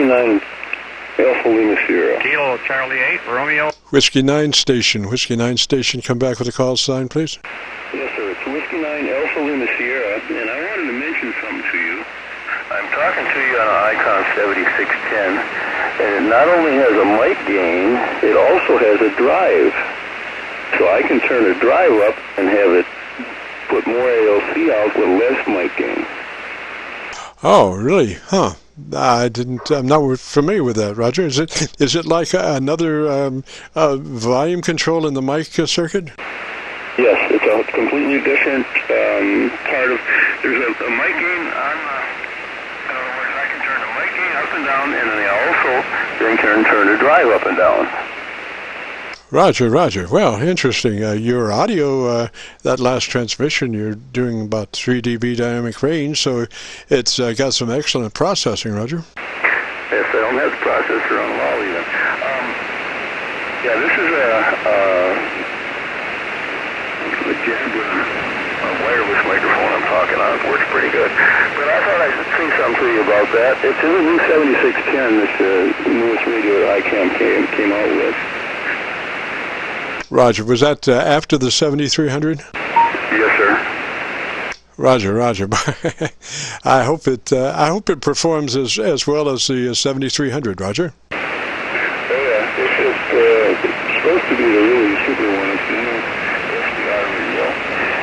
Whiskey 9 Alpha Lima Sierra. Kilo Charlie 8, Romeo. Whiskey 9 station. Whiskey 9 station, come back with a call sign, please. Yes, sir. It's Whiskey 9 Alpha Lima Sierra, and I wanted to mention something to you. I'm talking to you on an Icon 7610, and it not only has a mic gain, it also has a drive. So I can turn the drive up and have it put more ALC out with less mic gain. Oh, really? Huh. I'm not familiar with that, Roger. Is it like another volume control in the mic circuit? Yes, it's a completely different part of. There's a mic gain on. In other words, I can turn the mic gain up and down, and then I also can turn the drive up and down. Roger, Roger. Well, interesting. Your audio, that last transmission, you're doing about 3 dB dynamic range, so it's got some excellent processing, Roger. Yes, I don't have the processor on the wall even. Yeah, this is a wireless microphone I'm talking on. It works pretty good. But I thought I should say something to you about that. It's in the new 7610, this newest radio that ICAM came out with. Roger, was that after the 7300? Yes, sir. Roger, Roger. I hope it performs as well as the 7300, Roger. Oh yeah, it's supposed to be the really super one. It's the new SDR radio.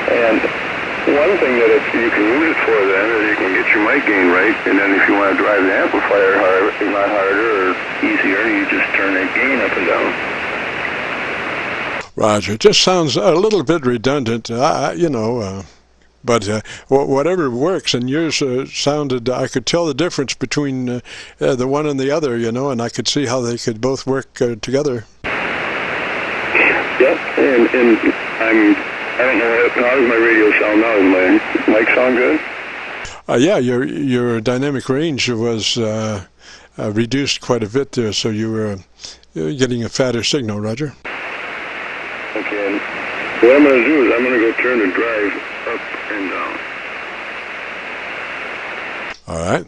And one thing that you can use it for then is you can get your mic gain right, and then if you want to drive the amplifier not harder or easier, you just turn that gain up and down. Roger, it just sounds a little bit redundant, but whatever works. And yours sounded, I could tell the difference between the one and the other, and I could see how they could both work together. Yep, and I don't know, how does my radio sound now? Does my mic sound good? Yeah, your dynamic range was reduced quite a bit there, so you were getting a fatter signal, Roger. Okay, what I'm going to do is I'm going to go turn the drive up and down. All right.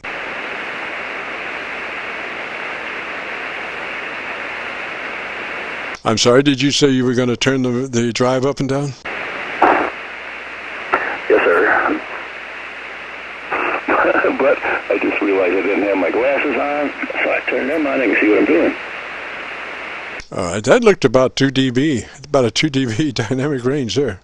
I'm sorry, did you say you were going to turn the drive up and down? Yes, sir. But I just realized I didn't have my glasses on, so I turned them on and I can see what I'm doing. All right, that looked about 2 dB, about a 2 dB dynamic range there.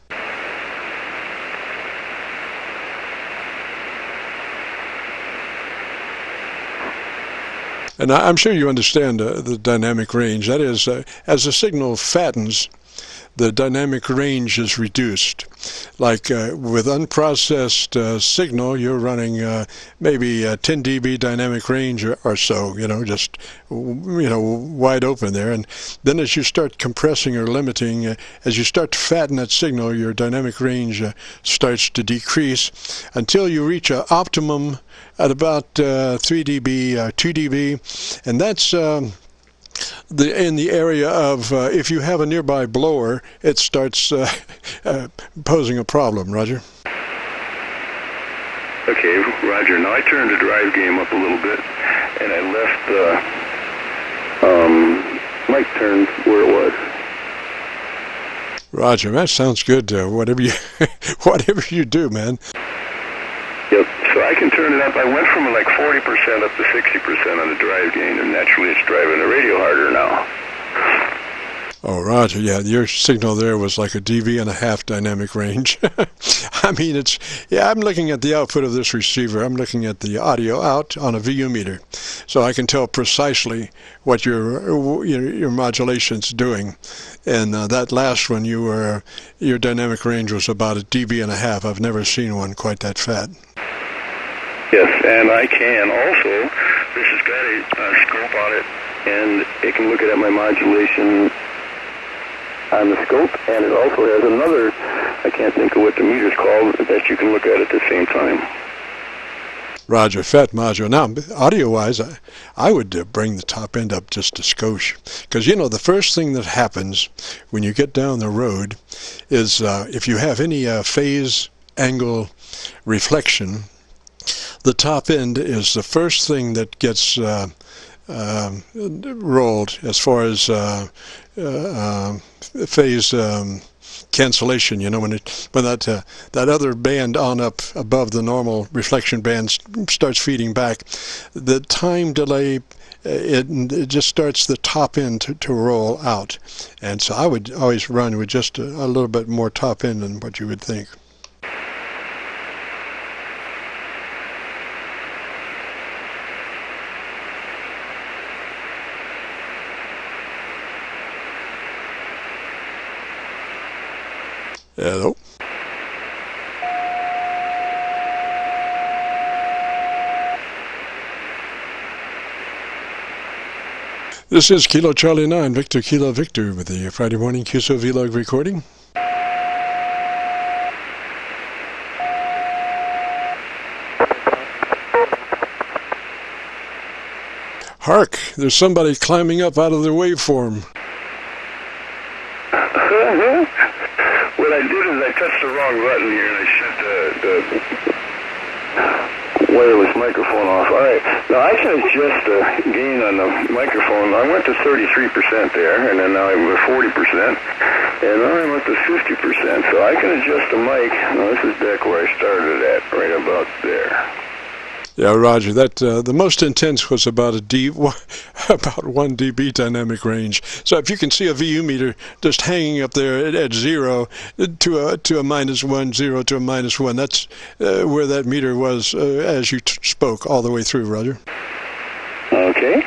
And I'm sure you understand the dynamic range. That is, as the signal fattens, the dynamic range is reduced. Like with unprocessed signal, you're running maybe 10 dB dynamic range or so, just wide open there. And then as you start compressing or limiting, as you start to fatten that signal, your dynamic range starts to decrease until you reach an optimum at about 3 dB, 2 dB, and that's in the area of if you have a nearby blower, it starts posing a problem, Roger. Okay, Roger. Now I turned the drive game up a little bit, and I left the mic turned where it was. Roger, that sounds good. Whatever you do, man. Yep. So I can turn it up. I went from like 40% up to 60% on the drive gain, and naturally it's driving the radio harder now. Oh, Roger, yeah, your signal there was like a dB and a half dynamic range. I mean, I'm looking at the output of this receiver. I'm looking at the audio out on a VU meter, so I can tell precisely what your modulation's doing. And that last one, your dynamic range was about a dB and a half. I've never seen one quite that fat. Yes, and I can also, this has got a scope on it, and it can look at my modulation on the scope, and it also has another, I can't think of what the meter's called, that you can look at the same time. Roger, fat module. Now, audio-wise, I would bring the top end up just a skosh, because, the first thing that happens when you get down the road is if you have any phase angle reflection, the top end is the first thing that gets rolled as far as phase cancellation. You know, when that other band on up above the normal reflection band starts feeding back, the time delay, it just starts the top end to roll out. And so I would always run with just a little bit more top end than what you would think. Hello. This is Kilo Charlie 9, Victor Kilo Victor with the Friday morning Qso-Vlog recording. Hark! There's somebody climbing up out of their waveform. What I did is I touched the wrong button here and I shut the wireless microphone off. Alright, now I can adjust the gain on the microphone. I went to 33% there, and then now I'm at 40%, and now I'm up to 50%, so I can adjust the mic. Now this is back where I started at, right about there. Yeah, Roger. That the most intense was about about 1 dB dynamic range. So if you can see a VU meter just hanging up there at 0 to a -1, 0 to a -1, that's where that meter was as you spoke all the way through, Roger. Okay.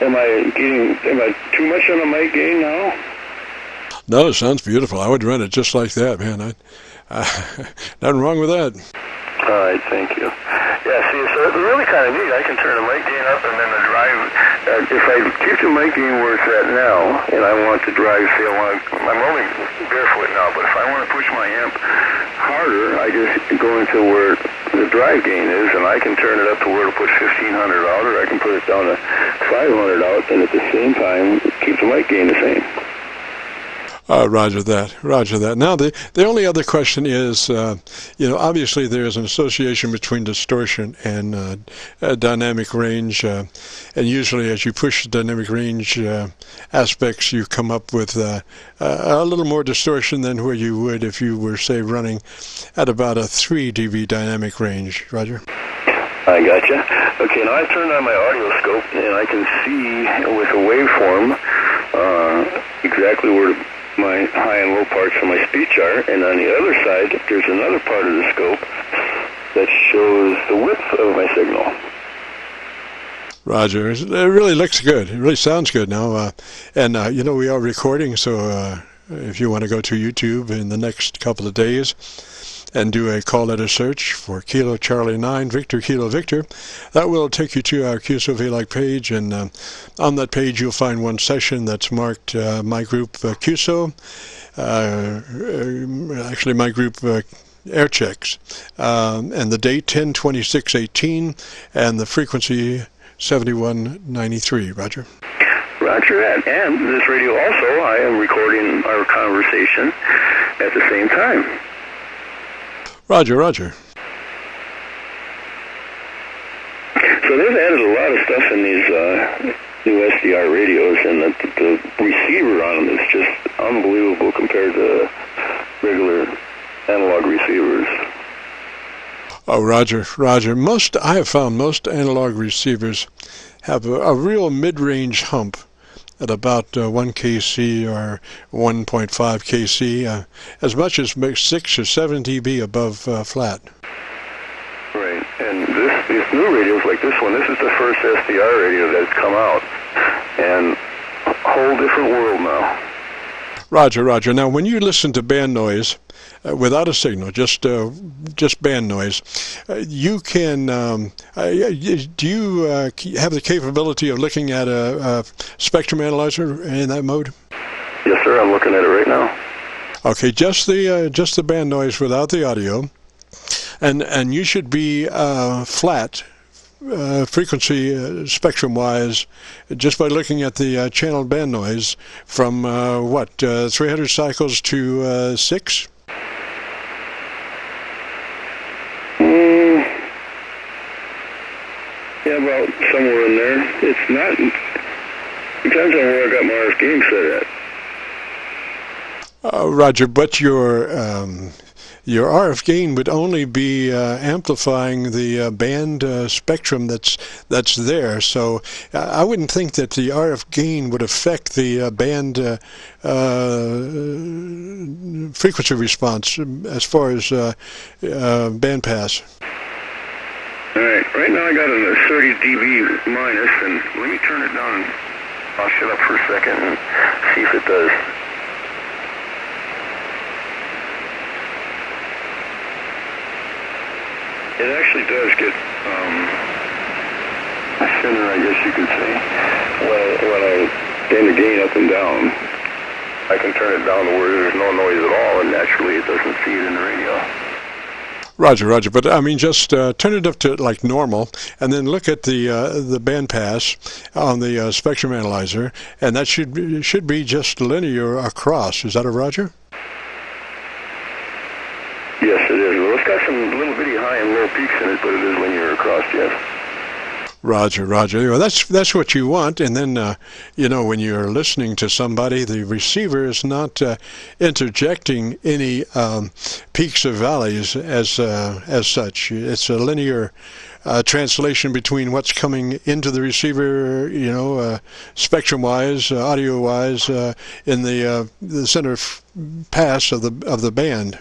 Am I too much on the mic gain now? No, it sounds beautiful. I would run it just like that, man. Nothing wrong with that. All right, thank you. Yeah, see, so it's really kind of neat. I can turn the mic gain up and then the drive. If I keep the mic gain where it's at now, and I want to drive, say I'm only barefoot now, but if I want to push my amp harder, I just go into where the drive gain is, and I can turn it up to where to put 1500 out, or I can put it down to 500 out, and at the same time keep the mic gain the same. Roger that. Roger that. Now, the only other question is, obviously there is an association between distortion and dynamic range, and usually as you push the dynamic range aspects, you come up with a little more distortion than where you would if you were, say, running at about a 3 dB dynamic range. Roger? I gotcha. Okay, now I turned on my audio scope, and I can see with a waveform exactly where my high and low parts of my speech are, and on the other side there's another part of the scope that shows the width of my signal. Roger. It really looks good. It really sounds good now. We are recording, so if you want to go to YouTube in the next couple of days and do a call letter search for Kilo Charlie 9 Victor Kilo Victor, that will take you to our Qso-Vlog page, and on that page you'll find one session that's marked my group Qso, actually my group Air Checks, and the date 10/26/18 and the frequency 7193. Roger. Roger that. And this radio also, I am recording our conversation at the same time. Roger, Roger. So they've added a lot of stuff in these new SDR radios, and the receiver on them is just unbelievable compared to regular analog receivers. Oh, Roger, Roger. I have found most analog receivers have a real mid-range hump at about 1 kc or 1.5 kc, as much as 6 or 7 dB above flat. Right, and these new radios like this one, this is the first SDR radio that's come out, and a whole different world now. Roger, Roger. Now, when you listen to band noise without a signal, just band noise, you can. Do you have the capability of looking at a spectrum analyzer in that mode? Yes, sir. I'm looking at it right now. Okay, just the band noise without the audio, and you should be flat. Frequency spectrum-wise, just by looking at the channel band noise from 300 cycles to 6? Yeah, Yeah, about somewhere in there. It's not... Depends on where I got my RF gain set at. Roger, but your RF gain would only be amplifying the band spectrum that's there. So I wouldn't think that the RF gain would affect the band frequency response as far as band pass. All right. Right now I got a 30 dB minus, and let me turn it down. I'll shut up for a second and see if it does. It actually does get thinner, I guess you could say. When I gain the gain up and down, I can turn it down to where there's no noise at all, and naturally it doesn't see it in the radio. Roger. But I mean, just turn it up to like normal, and then look at the band pass on the spectrum analyzer, and that should be just linear across. Is that a Roger? Yes, it is. Well, it's got some little bitty high and low peaks in it, but it is linear across, yes. Roger. Well, that's what you want, and then when you're listening to somebody, the receiver is not interjecting any peaks or valleys as such. It's a linear translation between what's coming into the receiver, spectrum-wise, audio-wise, in the center pass of the band.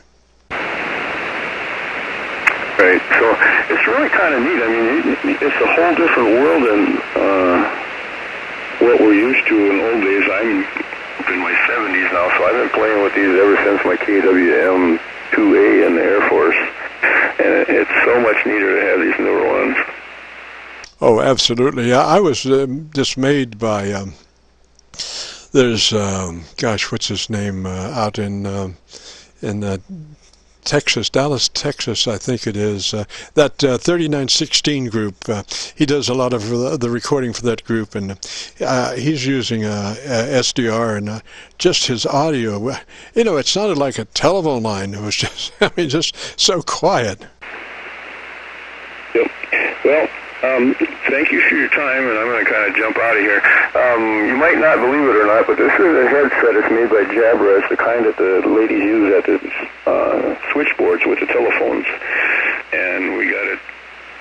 Right, so it's really kind of neat. I mean, it's a whole different world than what we're used to in old days. I'm in my 70s now, so I've been playing with these ever since my KW9A in the Air Force, and it's so much neater to have these newer ones. Oh, absolutely. Yeah, I was dismayed by there's what's his name out in Texas, Dallas, Texas, I think it is. That 3916 group, he does a lot of the recording for that group, and he's using SDR, and just his audio, it sounded like a telephone line. It was just, just so quiet. Yep. Well, thank you for your time, and I'm going to kind of jump out of here. You might not believe it or not, but this is a headset. It's made by Jabra. It's the kind that the ladies use at the switchboards with the telephones. And we got it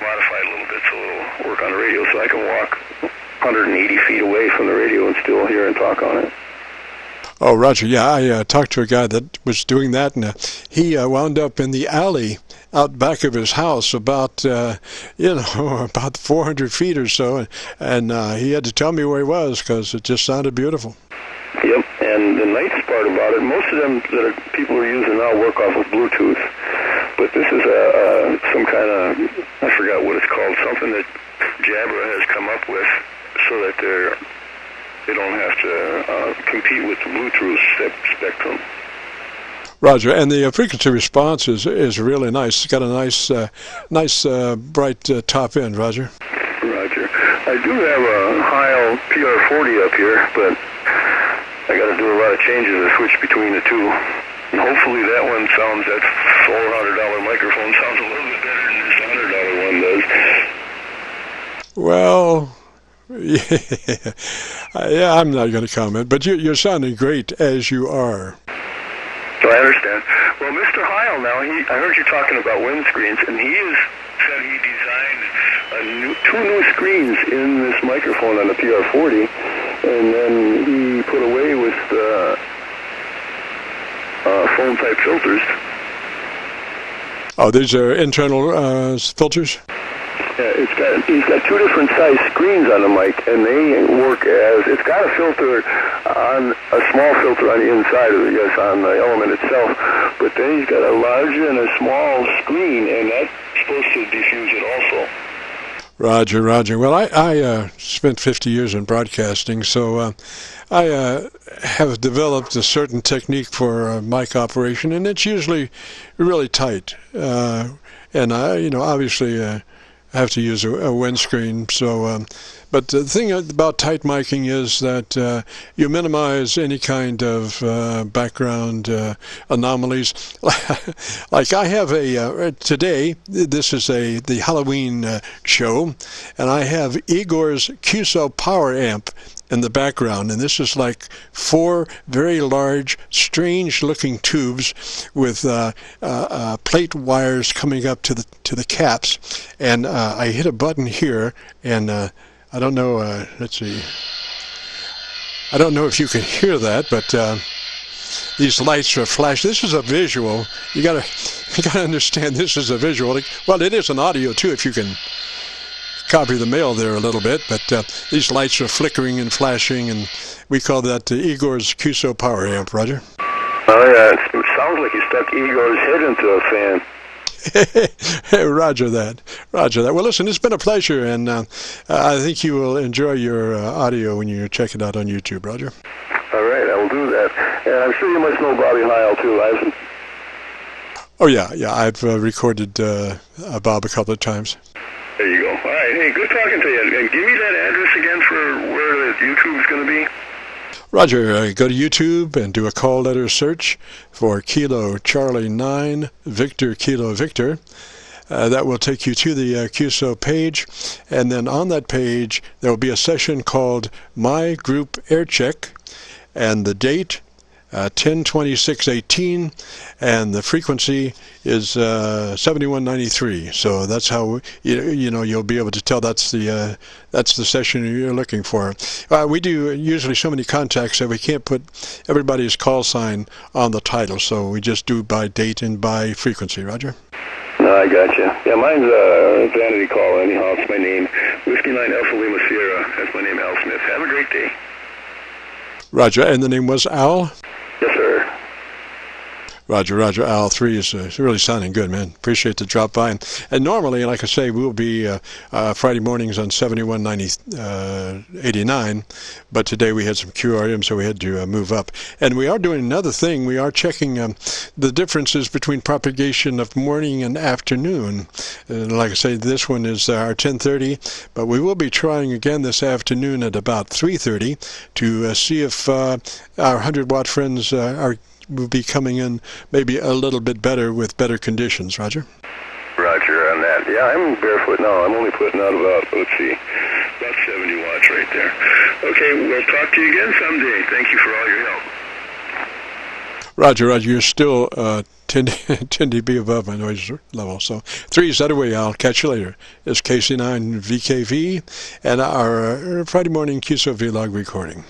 modified a little bit so it'll work on the radio, so I can walk 180 feet away from the radio and still hear and talk on it. Oh, Roger, yeah, I talked to a guy that was doing that, and he wound up in the alley out back of his house about, about 400 feet or so, and he had to tell me where he was because it just sounded beautiful. Yep, and the nice part about it, most of them that people are using now work off of Bluetooth, but this is some kind of, I forgot what it's called, something that Jabra has come up with so that they don't have to compete with the Bluetooth spectrum. Roger, and the frequency response is really nice. It's got a nice bright top end, Roger. Roger. I do have a Heil PR40 up here, but I got to do a lot of changes to switch between the two. And hopefully that one sounds, that $400 microphone sounds a little bit better than this $100 one does. Well, yeah, I'm not going to comment, but you're sounding great as you are. So I understand. Well, Mr. Heil now, I heard you talking about windscreens, and he said he designed two new screens in this microphone on the PR40, and then he put away with foam-type filters. Oh, these are internal filters? Yeah, he's got two different size screens on the mic, and they work as, it's got a filter on, a small filter on the inside of it, yes, on the element itself, but then he's got a larger and a small screen, and that's supposed to diffuse it also. Roger. Well, I spent 50 years in broadcasting, so I have developed a certain technique for mic operation, and it's usually really tight. And I, obviously, I have to use a windscreen. So, but the thing about tight miking is that you minimize any kind of background anomalies. Like I have today, this is the Halloween show, and I have IGOR'S Qso power amp in the background, and this is like 4 very large, strange-looking tubes with plate wires coming up to the caps. And I hit a button here, and I don't know. Let's see. I don't know if you can hear that, but these lights are flashing. This is a visual. You gotta understand. This is a visual. Well, it is an audio too, if you can copy the mail there a little bit, but these lights are flickering and flashing, and we call that the IGOR'S Qso power amp, Roger. Oh yeah, it sounds like you stuck Igor's head into a fan. Roger that. Roger that. Well, listen, it's been a pleasure, and I think you will enjoy your audio when you check it out on YouTube, Roger. All right, I will do that. And I'm sure you must know Bobby Heil too, Ivan. Oh yeah, I've recorded Bob a couple of times. There you go. All right. Hey, good talking to you. And give me that address again for where the YouTube's going to be. Roger, go to YouTube and do a call letter search for Kilo Charlie 9 Victor Kilo Victor. That will take you to the Qso page, and then on that page there will be a section called My Group Air Check, and the date 10/26/18, and the frequency is 7193. So that's how you'll be able to tell that's the session you're looking for. We do usually so many contacts that we can't put everybody's call sign on the title, so we just do by date and by frequency. Roger. No, I gotcha. Yeah, mine's a vanity call. Anyhow, it's my name. Whiskey 9 Alpha Lima Sierra. That's my name, Al Smith. Have a great day. Roger. And the name was Al? Yes, sir. Roger, AL-3 is really sounding good, man. Appreciate the drop by. And normally, like I say, we'll be Friday mornings on 7190-89, but today we had some QRM, so we had to move up. And we are doing another thing. We are checking the differences between propagation of morning and afternoon. Like I say, this one is our 10:30, but we will be trying again this afternoon at about 3:30 to see if our 100-watt friends will be coming in maybe a little bit better with better conditions. Roger? Roger on that. Yeah, I'm barefoot now. I'm only putting out about 70 watts right there. Okay, we'll talk to you again someday. Thank you for all your help. Roger, you're still 10 dB above my noise level. So 3 is that away. I'll catch you later. It's KC9VKV and our Friday morning Qso-Vlog recording.